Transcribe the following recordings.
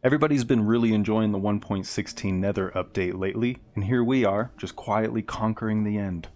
Everybody's been really enjoying the 1.16 Nether update lately, and here we are, just quietly conquering the end.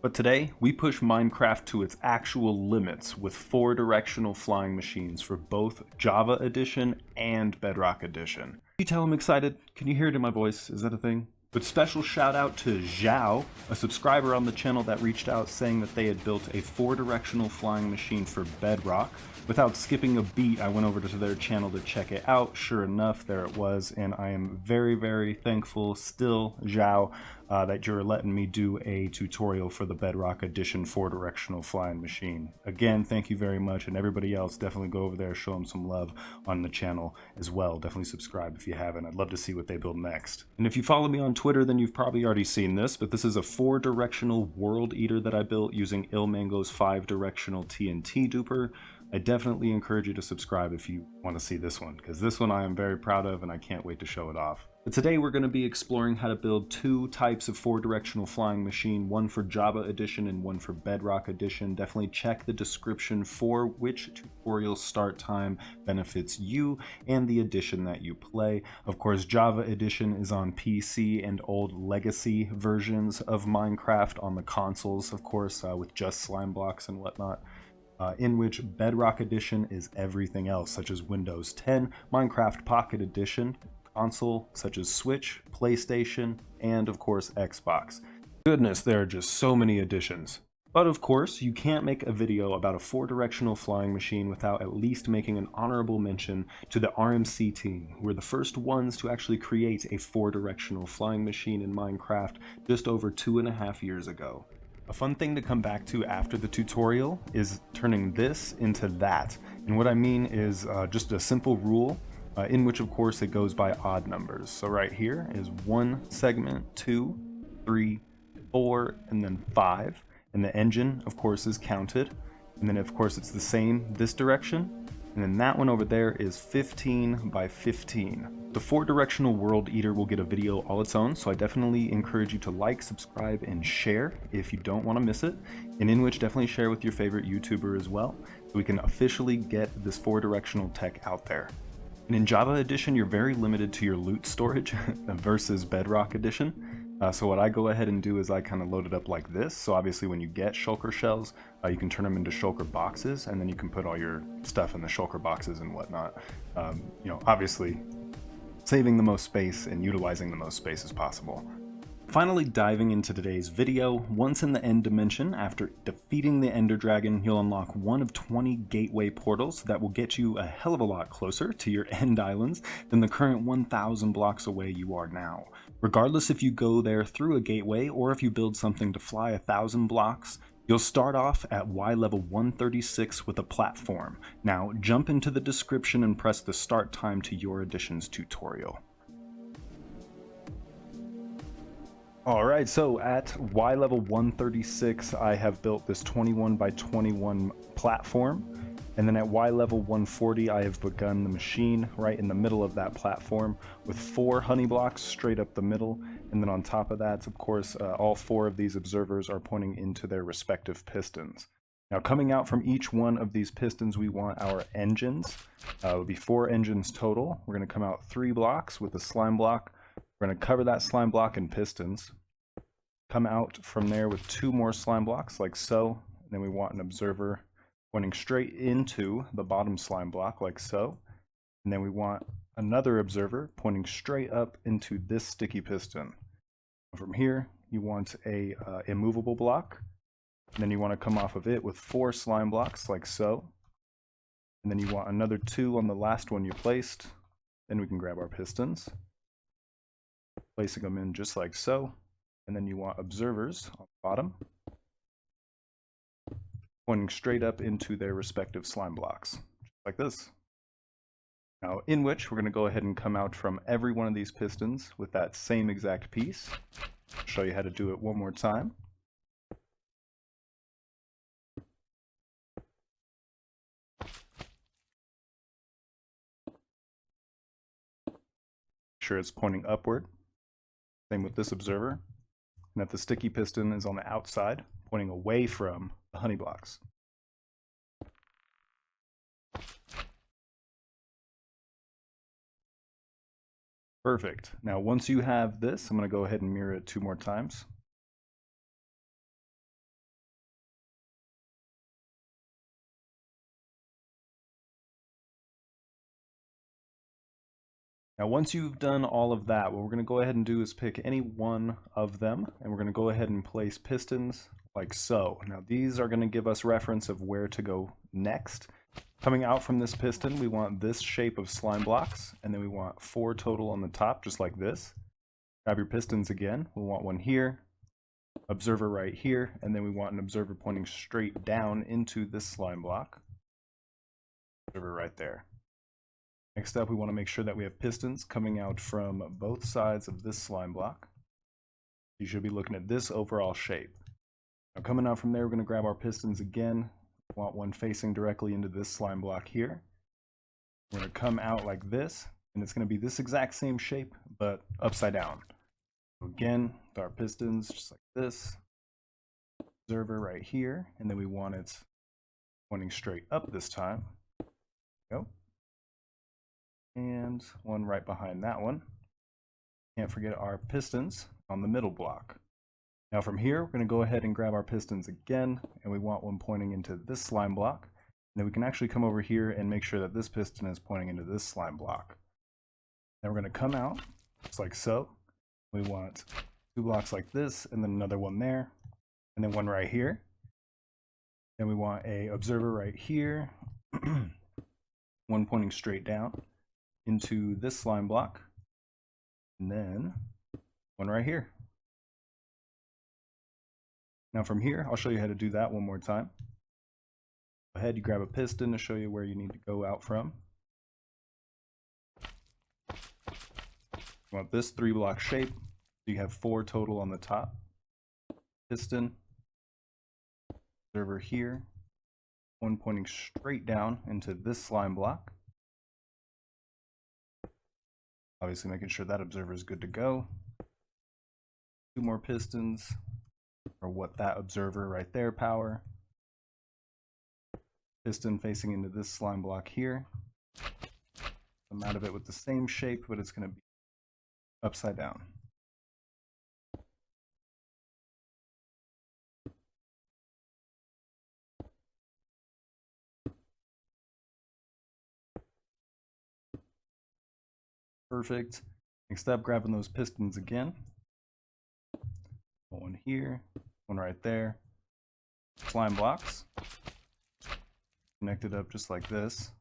But today, we push Minecraft to its actual limits with 4 directional flying machines for both Java Edition and Bedrock Edition. Can you tell I'm excited? Can you hear it in my voice? Is that a thing? But special shout out to Xiao, a subscriber on the channel that reached out saying that they had built a 4-directional flying machine for Bedrock. Without skipping a beat, I went over to their channel to check it out. Sure enough, there it was, and I am very, very thankful still, Xiao, that you're letting me do a tutorial for the Bedrock Edition 4-directional flying machine. Again, thank you very much, and everybody else, definitely go over there, show them some love on the channel as well. Definitely subscribe if you haven't. I'd love to see what they build next. And if you follow me on Twitter, then you've probably already seen this, but this is a 4-directional world eater that I built using ilmango's 5-directional TNT Duper. I definitely encourage you to subscribe if you want to see this one, because this one I am very proud of and I can't wait to show it off. But today we're going to be exploring how to build 2 types of 4-directional flying machine, one for Java Edition and one for Bedrock Edition. Definitely check the description for which tutorial start time benefits you and the edition that you play. Of course, Java Edition is on PC and old legacy versions of Minecraft on the consoles, of course, with just slime blocks and whatnot. In which Bedrock Edition is everything else, such as Windows 10, Minecraft Pocket Edition, console such as Switch, PlayStation, and of course Xbox. Goodness, there are just so many editions. But of course, you can't make a video about a 4-directional flying machine without at least making an honorable mention to the RMC team, who were the first ones to actually create a 4-directional flying machine in Minecraft just over 2.5 years ago. A fun thing to come back to after the tutorial is turning this into that. And what I mean is just a simple rule in which, of course, it goes by odd numbers. So right here is 1 segment, 2, 3, 4, and then 5. And the engine, of course, is counted. And then, of course, it's the same this direction. And then that one over there is 15 by 15. The 4-directional world eater will get a video all its own, so I definitely encourage you to like, subscribe, and share if you don't want to miss it. And in which, definitely share with your favorite YouTuber as well, so we can officially get this 4-directional tech out there. And in Java Edition, you're very limited to your loot storage versus Bedrock Edition. So what I go ahead and do is I kind of load it up like this. So obviously when you get shulker shells, you can turn them into shulker boxes, and then you can put all your stuff in the shulker boxes and whatnot. You know, obviously saving the most space and utilizing the most space as possible. Finally, diving into today's video, once in the end dimension, after defeating the Ender Dragon, you'll unlock one of 20 gateway portals that will get you a hell of a lot closer to your end islands than the current 1,000 blocks away you are now. Regardless if you go there through a gateway or if you build something to fly 1,000 blocks, you'll start off at Y level 136 with a platform. Now, jump into the description and press the start time to your edition's tutorial. Alright, so at Y level 136, I have built this 21 by 21 platform. And then at Y level 140, I have begun the machine right in the middle of that platform with 4 honey blocks straight up the middle. And then on top of that, of course, all 4 of these observers are pointing into their respective pistons. Now, coming out from each one of these pistons, we want our engines. It will be 4 engines total. We're going to come out 3 blocks with a slime block. We're going to cover that slime block in pistons. Come out from there with 2 more slime blocks like so. And then we want an observer pointing straight into the bottom slime block like so. And then we want another observer pointing straight up into this sticky piston. From here, you want a immovable block. And then you want to come off of it with 4 slime blocks like so. And then you want another 2 on the last one you placed. Then we can grab our pistons, placing them in just like so. And then you want observers on the bottom, pointing straight up into their respective slime blocks, like this. Now, in which we're going to go ahead and come out from every one of these pistons with that same exact piece. I'll show you how to do it one more time. Make sure it's pointing upward. Same with this observer. And that the sticky piston is on the outside, pointing away from the honey blocks. Perfect. Now, once you have this, I'm going to go ahead and mirror it 2 more times. Now, once you've done all of that, what we're going to go ahead and do is pick any one of them, and we're going to go ahead and place pistons like so. Now, these are going to give us reference of where to go next. Coming out from this piston, we want this shape of slime blocks, and then we want 4 total on the top, just like this. Grab your pistons again. We want one here, observer right here, and then we want an observer pointing straight down into this slime block. Observer right there. Next up, we want to make sure that we have pistons coming out from both sides of this slime block. You should be looking at this overall shape. Now, coming out from there, we're going to grab our pistons again. We want one facing directly into this slime block here. We're going to come out like this, and it's going to be this exact same shape, but upside down. So again, with our pistons, just like this. Observer right here, and then we want it pointing straight up this time. Go. And one right behind that one. Can't forget our pistons on the middle block. Now from here, we're going to go ahead and grab our pistons again, and we want one pointing into this slime block. And then we can actually come over here and make sure that this piston is pointing into this slime block. Then we're going to come out, just like so. We want 2 blocks like this, and then another one there, and then one right here. Then we want a observer right here, one pointing straight down into this slime block, and then one right here. Now from here, I'll show you how to do that one more time. Go ahead, you grab a piston to show you where you need to go out from. You want this 3-block shape. You have 4 total on the top. Piston, observer here, one pointing straight down into this slime block. Obviously making sure that observer is good to go. 2 more pistons for what that observer right there power. Piston facing into this slime block here. Come out of it with the same shape, but it's going to be upside down. Perfect. Next up, grabbing those pistons again. One here, one right there. Slime blocks. Connected up just like this.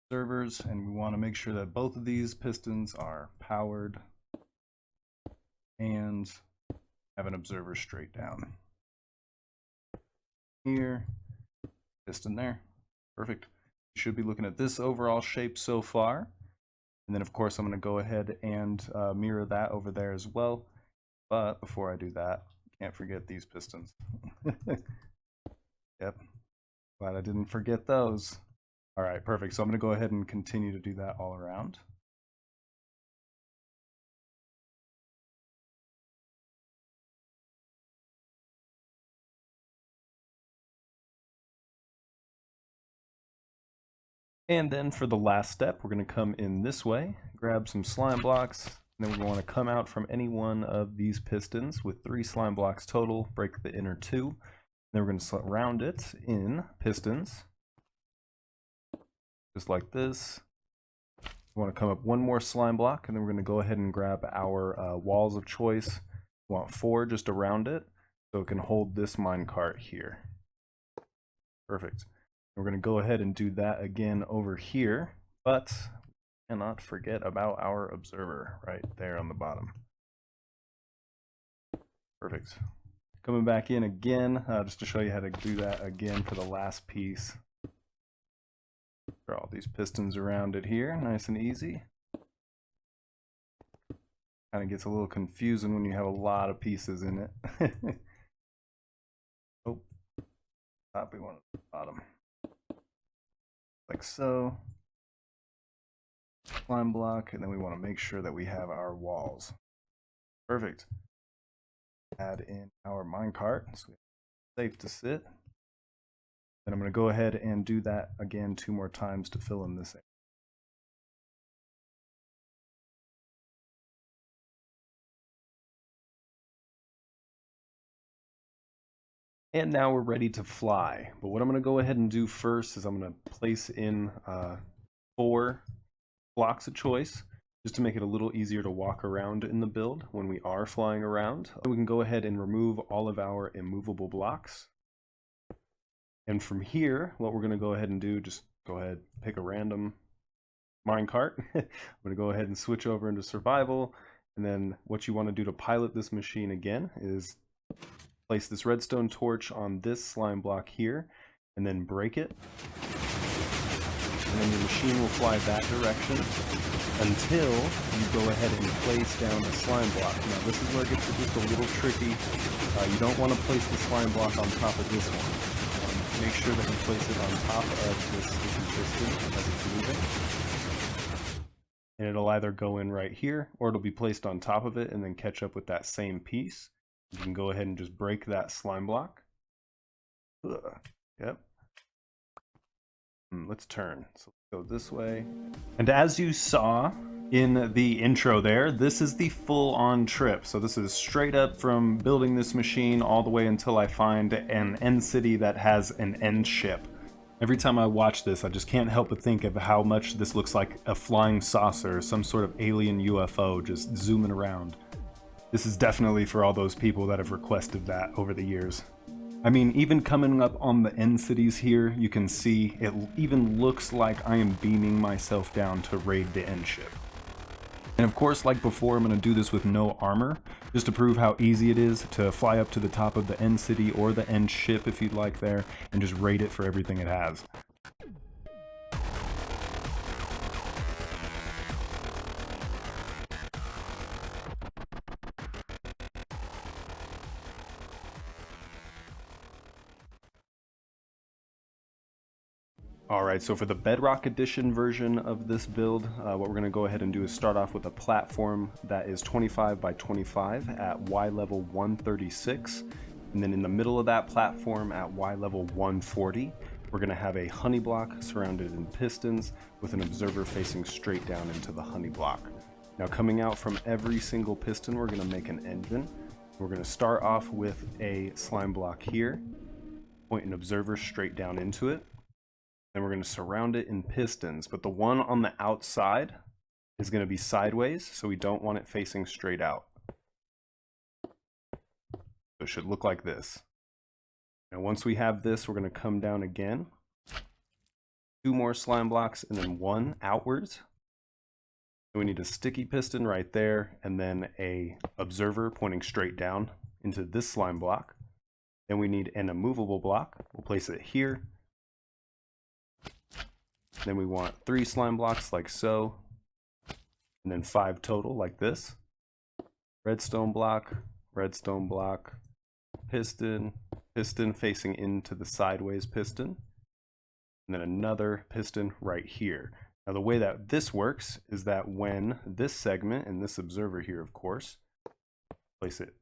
Observers, and we want to make sure that both of these pistons are powered and have an observer straight down. Here, piston there. Perfect. You should be looking at this overall shape so far. And then of course I'm going to go ahead and mirror that over there as well. But before I do that, can't forget these pistons. Yep. Glad I didn't forget those. Alright, perfect. So I'm going to go ahead and continue to do that all around. And then for the last step, we're going to come in this way, grab some slime blocks, and then we want to come out from any one of these pistons with 3 slime blocks total, break the inner 2, and then we're going to surround it in pistons, just like this. We want to come up 1 more slime block, and then we're going to go ahead and grab our walls of choice. We want 4 just around it, so it can hold this minecart here. Perfect. We're going to go ahead and do that again over here, but we cannot forget about our observer right there on the bottom. Perfect. Coming back in again, just to show you how to do that again for the last piece. Draw all these pistons around it here, nice and easy. Kind of gets a little confusing when you have a lot of pieces in it. Oh, top, we want the bottom. Like so. Slime block, and then we want to make sure that we have our walls. Perfect. Add in our minecart, so it's safe to sit. Then I'm going to go ahead and do that again 2 more times to fill in this area. And now we're ready to fly. But what I'm going to go ahead and do first is I'm going to place in 4 blocks of choice, just to make it a little easier to walk around in the build when we are flying around. We can go ahead and remove all of our immovable blocks. And from here, what we're going to go ahead and do, just go ahead, pick a random minecart. I'm going to go ahead and switch over into survival. And then what you want to do to pilot this machine again is place this redstone torch on this slime block here, and then break it. And then your machine will fly that direction until you go ahead and place down the slime block. Now this is where it gets just a little tricky. You don't want to place the slime block on top of this one. Make sure that you place it on top of this sticky piston as it's moving. And it'll either go in right here, or it'll be placed on top of it and then catch up with that same piece. You can go ahead and just break that slime block. Yep. Let's turn. So let's go this way. And as you saw in the intro there, this is the full-on trip. So this is straight up from building this machine all the way until I find an end city that has an end ship. Every time I watch this, I just can't help but think of how much this looks like a flying saucer, some sort of alien UFO just zooming around. This is definitely for all those people that have requested that over the years. I mean, even coming up on the end cities here, you can see it even looks like I am beaming myself down to raid the end ship. And of course, like before, I'm going to do this with no armor, just to prove how easy it is to fly up to the top of the end city or the end ship if you'd like there, and just raid it for everything it has. Alright, so for the Bedrock Edition version of this build, what we're going to go ahead and do is start off with a platform that is 25 by 25 at Y level 136, and then in the middle of that platform at Y level 140, we're going to have a honey block surrounded in pistons with an observer facing straight down into the honey block. Now coming out from every single piston, we're going to make an engine. We're going to start off with a slime block here, point an observer straight down into it. Then we're going to surround it in pistons, but the one on the outside is going to be sideways, so we don't want it facing straight out. So it should look like this. Now once we have this, we're going to come down again, 2 more slime blocks, and then 1 outwards. And we need a sticky piston right there, and then a observer pointing straight down into this slime block. Then we need an immovable block. We'll place it here. Then we want 3 slime blocks like so, and then 5 total like this. Redstone block, piston, piston facing into the sideways piston, and then another piston right here. Now the way that this works is that when this segment, and this observer here of course, place it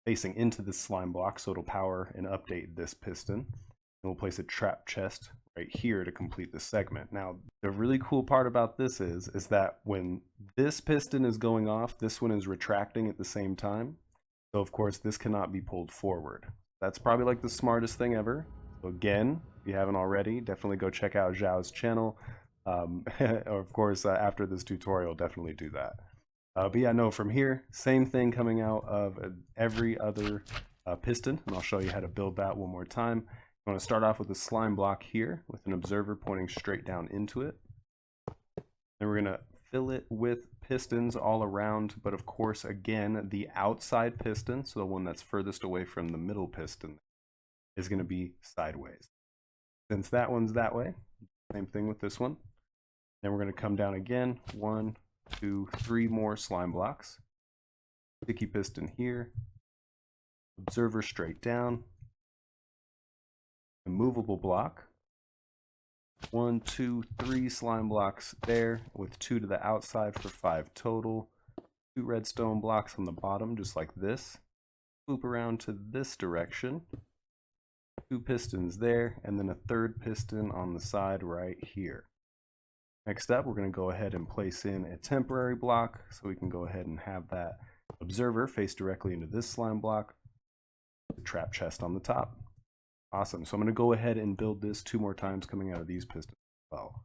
facing into the slime block so it'll power and update this piston, and we'll place a trap chest right here to complete the segment. Now, the really cool part about this is that when this piston is going off, this one is retracting at the same time. So of course, this cannot be pulled forward. That's probably like the smartest thing ever. So again, if you haven't already, definitely go check out Xiao's channel. Or of course, after this tutorial, definitely do that. But yeah, no, from here, same thing coming out of every other piston, and I'll show you how to build that one more time. I'm going to start off with a slime block here with an observer pointing straight down into it. Then we're going to fill it with pistons all around, but of course, again, the outside piston, so the one that's furthest away from the middle piston, is going to be sideways. Since that one's that way, same thing with this one. Then we're going to come down again, 1, 2, 3 more slime blocks. Sticky piston here, observer straight down. Immovable block, 1, 2, 3 slime blocks there with 2 to the outside for 5 total. 2 redstone blocks on the bottom just like this. Loop around to this direction, 2 pistons there, and then a 3rd piston on the side right here. Next up, we're going to go ahead and place in a temporary block so we can go ahead and have that observer face directly into this slime block, the trap chest on the top. Awesome. So I'm going to go ahead and build this 2 more times coming out of these pistons as well.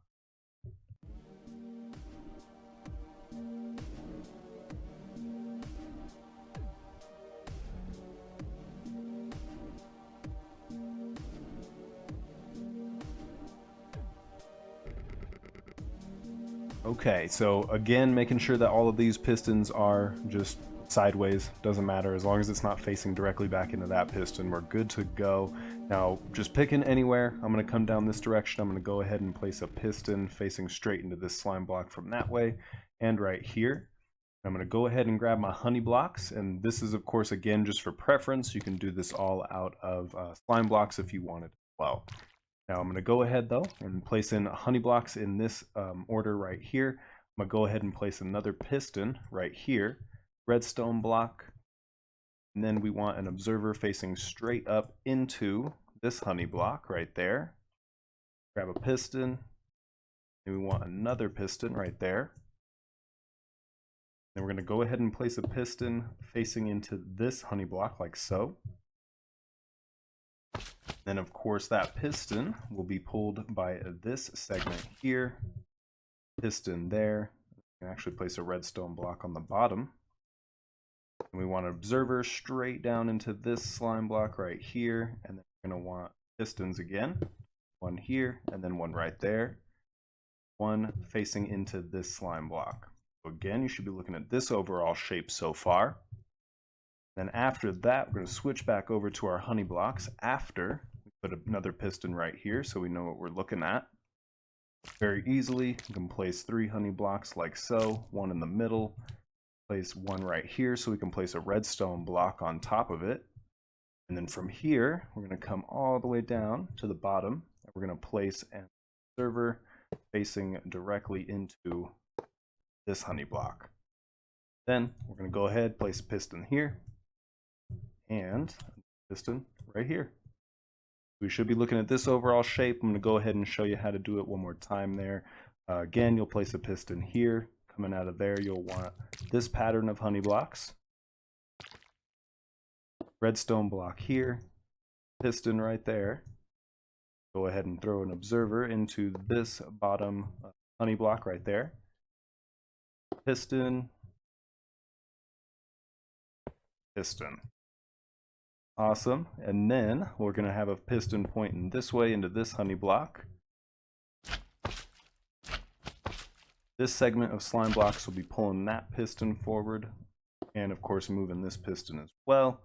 Okay, so again, making sure that all of these pistons are just sideways, doesn't matter, as long as it's not facing directly back into that piston, we're good to go. Now, just picking anywhere, I'm going to come down this direction, I'm going to go ahead and place a piston facing straight into this slime block from that way, and right here. I'm going to go ahead and grab my honey blocks, and this is of course again just for preference, you can do this all out of slime blocks if you wanted as well. Now I'm going to go ahead though and place in honey blocks in this order right here. I'm going to go ahead and place another piston right here, redstone block, and then we want an observer facing straight up into this honey block right there. Grab a piston, and we want another piston right there. Then we're going to go ahead and place a piston facing into this honey block like so. Then of course that piston will be pulled by this segment here, piston there. We can actually place a redstone block on the bottom. And we want an observer straight down into this slime block right here, and then we're going to want pistons again, one here and then one right there, one facing into this slime block. So again, you should be looking at this overall shape so far. Then after that, we're going to switch back over to our honey blocks after we put another piston right here so we know what we're looking at. Very easily, you can place 3 honey blocks like so, one in the middle, place one right here so we can place a redstone block on top of it. And then from here, we're going to come all the way down to the bottom, and we're going to place an observer facing directly into this honey block. Then we're going to go ahead, place a piston here, and a piston right here. We should be looking at this overall shape. I'm going to go ahead and show you how to do it one more time there. Again, you'll place a piston here. Coming out of there, you'll want this pattern of honey blocks. Redstone block here, piston right there. Go ahead and throw an observer into this bottom honey block right there. Piston, piston. Awesome. And then we're going to have a piston pointing this way into this honey block. This segment of slime blocks will be pulling that piston forward, and of course moving this piston as well.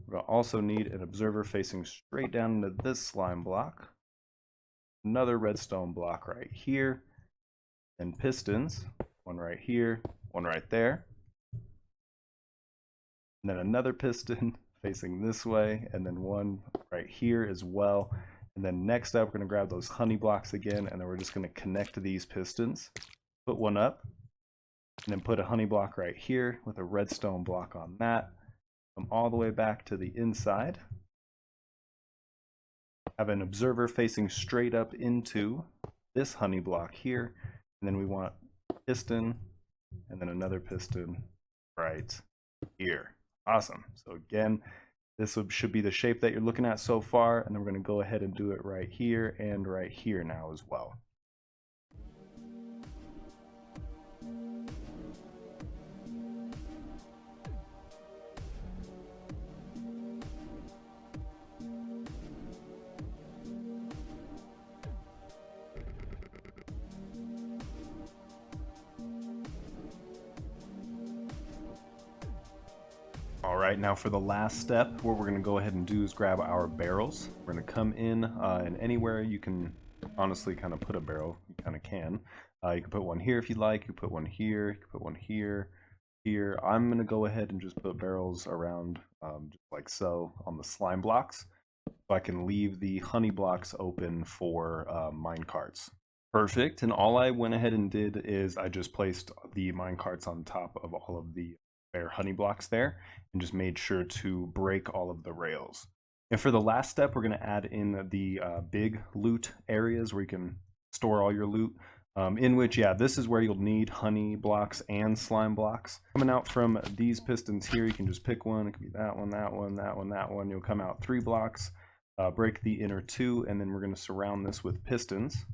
We'll also need an observer facing straight down into this slime block. Another redstone block right here, and pistons, one right here, one right there. And then another piston facing this way, and then one right here as well. And then next up, we're going to grab those honey blocks again, and then we're just going to connect these pistons. Put one up, and then put a honey block right here with a redstone block on that. Come all the way back to the inside. Have an observer facing straight up into this honey block here, and then we want piston, and then another piston right here. Awesome. So again, this should be the shape that you're looking at so far, and then we're going to go ahead and do it right here and right here now as well. Alright, now for the last step, what we're going to go ahead and do is grab our barrels. We're going to come in and anywhere you can honestly kind of put a barrel, you kind of can. You can put one here if you'd like, you can put one here, you can put one here, here. I'm going to go ahead and just put barrels around just like so on the slime blocks, so I can leave the honey blocks open for mine carts. Perfect, and all I went ahead and did is I just placed the mine carts on top of all of the bare honey blocks there and just made sure to break all of the rails. And for the last step, we're going to add in the big loot areas where you can store all your loot, in which, yeah, this is where you'll need honey blocks and slime blocks. Coming out from these pistons here, you can just pick one. It could be that one, that one, that one, that one. You'll come out 3 blocks. break the inner two, and then we're going to surround this with pistons.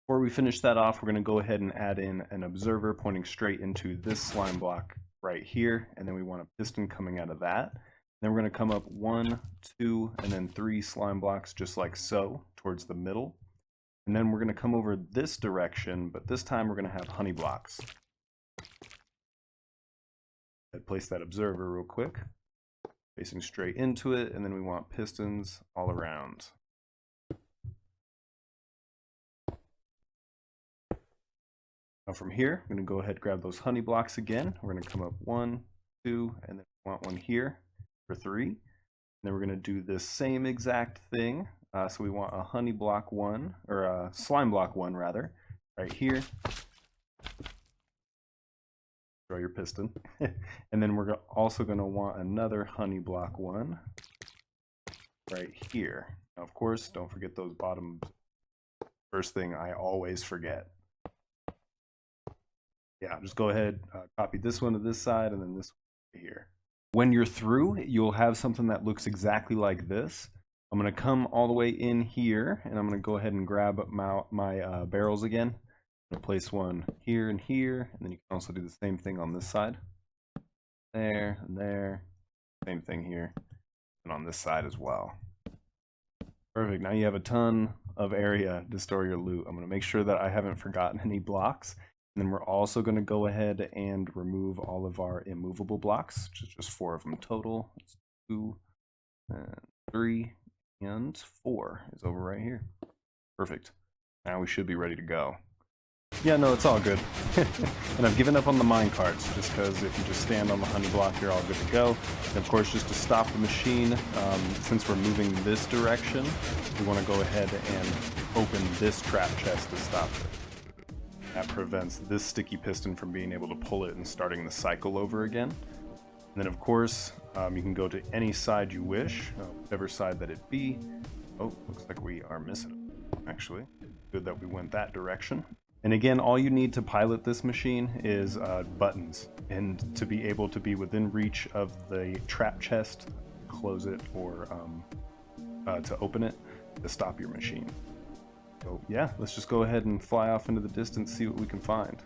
Before we finish that off, we're going to go ahead and add in an observer pointing straight into this slime block right here, and then we want a piston coming out of that. Then we're going to come up 1, 2, and then 3 slime blocks just like so towards the middle. And then we're going to come over this direction, but this time we're going to have honey blocks. I'd place that observer real quick, facing straight into it, and then we want pistons all around. Now from here, I'm going to go ahead and grab those honey blocks again. We're going to come up 1, 2, and then we want one here for 3. And then we're going to do this same exact thing. So we want a honey block 1, or a slime block 1 rather, right here. Throw your piston. And then we're also going to want another honey block 1 right here. Now, of course, don't forget those bottoms. First thing I always forget. Yeah, just go ahead, copy this one to this side and then this one here. When you're through, you'll have something that looks exactly like this. I'm going to come all the way in here, and I'm going to go ahead and grab my barrels again. I'm going to place one here, and then you can also do the same thing on this side. There, and there. Same thing here, and on this side as well. Perfect. Now you have a ton of area to store your loot. I'm going to make sure that I haven't forgotten any blocks. And then we're also going to go ahead and remove all of our immovable blocks, which is just 4 of them total. It's 2, and 3, and 4 is over right here. Perfect. Now we should be ready to go. Yeah, no, it's all good. And I've given up on the mine carts, just because if you just stand on the honey block, you're all good to go. And of course, just to stop the machine, since we're moving this direction, we want to go ahead and open this trap chest to stop it. That prevents this sticky piston from being able to pull it and starting the cycle over again. And then of course, you can go to any side you wish, whatever side that it be. Oh, looks like we are missing it, actually. Good that we went that direction. And again, all you need to pilot this machine is buttons, and to be able to be within reach of the trap chest, close it, or to open it, to stop your machine. So yeah, let's just go ahead and fly off into the distance, see what we can find.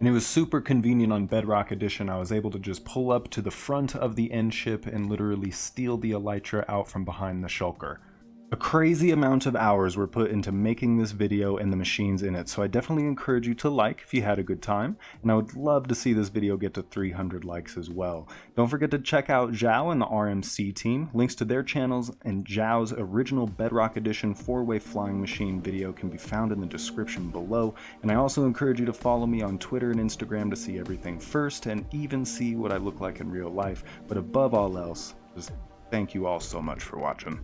And it was super convenient on Bedrock Edition. I was able to just pull up to the front of the end ship and literally steal the elytra out from behind the shulker. A crazy amount of hours were put into making this video and the machines in it, so I definitely encourage you to like if you had a good time, and I would love to see this video get to 300 likes as well. Don't forget to check out Xiao and the RMC team. Links to their channels and Xiao's original Bedrock Edition 4-way flying machine video can be found in the description below, and I also encourage you to follow me on Twitter and Instagram to see everything first and even see what I look like in real life. But above all else, just thank you all so much for watching.